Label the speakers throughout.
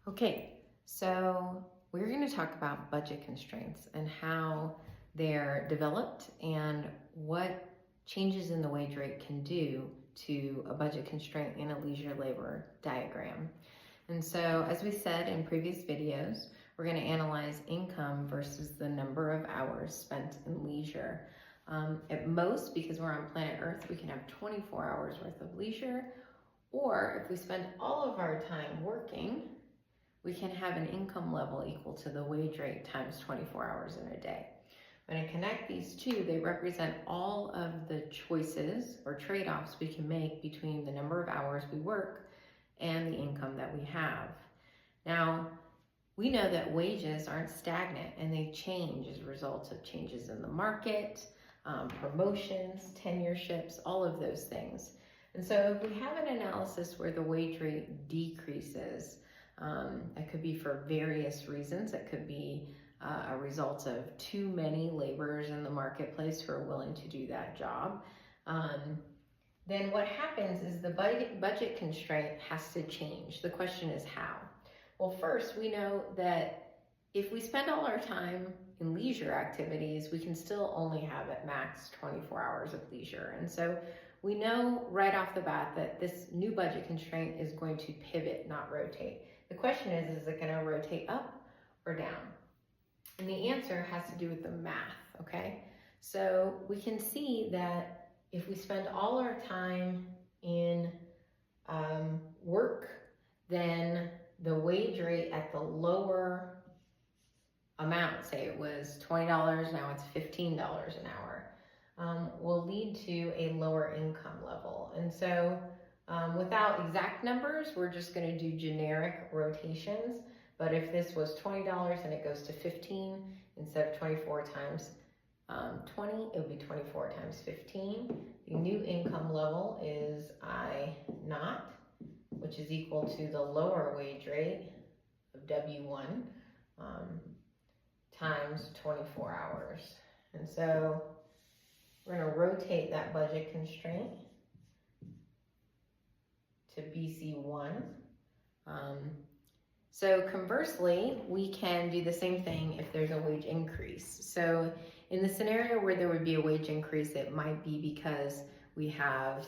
Speaker 1: Okay, so we're going to talk about budget constraints and how they're developed and what changes in the wage rate can do to a budget constraint in a leisure labor diagram. And so, as we said in previous videos, we're going to analyze income versus the number of hours spent in leisure. At most, because we're on planet Earth, we can have 24 hours worth of leisure, or if we spend all of our time working, we can have an income level equal to the wage rate times 24 hours in a day. When I connect these two, they represent all of the choices or trade-offs we can make between the number of hours we work and the income that we have. Now, we know that wages aren't stagnant and they change as a result of changes in the market, promotions, tenureships, all of those things. And so if we have an analysis where the wage rate decreases, it could be for various reasons. It could be a result of too many laborers in the marketplace who are willing to do that job. Then what happens is the budget constraint has to change. The question is how? Well, first, we know that if we spend all our time in leisure activities, we can still only have at max 24 hours of leisure. And so we know right off the bat that this new budget constraint is going to pivot, not rotate. The question is it going to rotate up or down? And the answer has to do with the math, okay? So we can see that if we spend all our time in work, then the wage rate at the lower amount, say it was $20, now it's $15 an hour, will lead to a lower income level. And so without exact numbers, we're just going to do generic rotations. But if this was $20 and it goes to 15, instead of 24 times 20, it would be 24 times 15. The new income level is I0, which is equal to the lower wage rate of W1 times 24 hours. And so we're going to rotate that budget constraint to BC1. So conversely, we can do the same thing if there's a wage increase. So in the scenario where there would be a wage increase, it might be because we have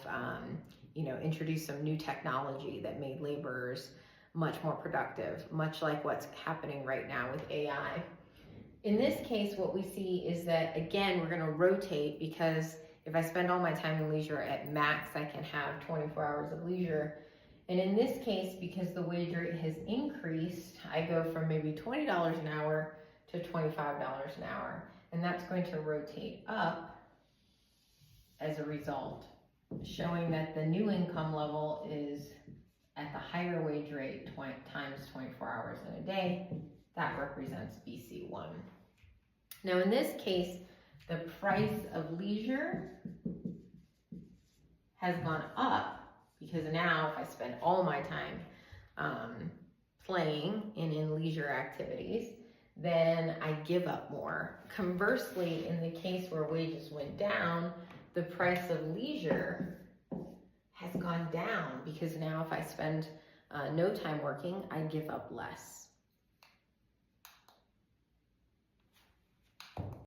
Speaker 1: introduced some new technology that made laborers much more productive, much like what's happening right now with AI. In this case, what we see is that, again, we're going to rotate, because if I spend all my time in leisure, at max, I can have 24 hours of leisure. And in this case, because the wage rate has increased, I go from maybe $20 an hour to $25 an hour. And that's going to rotate up as a result, showing that the new income level is at the higher wage rate times 24 hours in a day. That represents BC1. Now in this case, the price of leisure has gone up, because now if I spend all my time playing and in leisure activities, then I give up more. Conversely, in the case where wages went down, the price of leisure has gone down, because now if I spend no time working, I give up less.